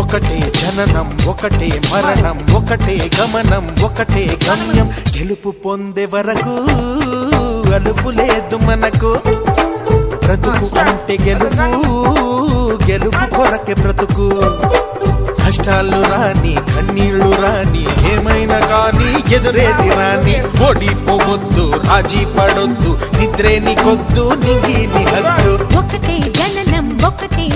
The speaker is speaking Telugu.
ఒకటే జననం ఒకటే మరణం ఒకటే గమనం ఒకటే గమ్యం గెలుపు పొందే వరకు అలుపు లేదు మనకు బ్రతుకు అంటే గెలుపు గెలుపు కొరకే బ్రతుకు కష్టాలు రాని కన్నీళ్లు రాని ఏమైనా కానీ ఎదురేది రాని ఓడిపోవద్దు రాజీ పడొద్దు నిద్రే నీకొద్దు నింగి నీ హద్దు ఒకటే జననం ఒకటే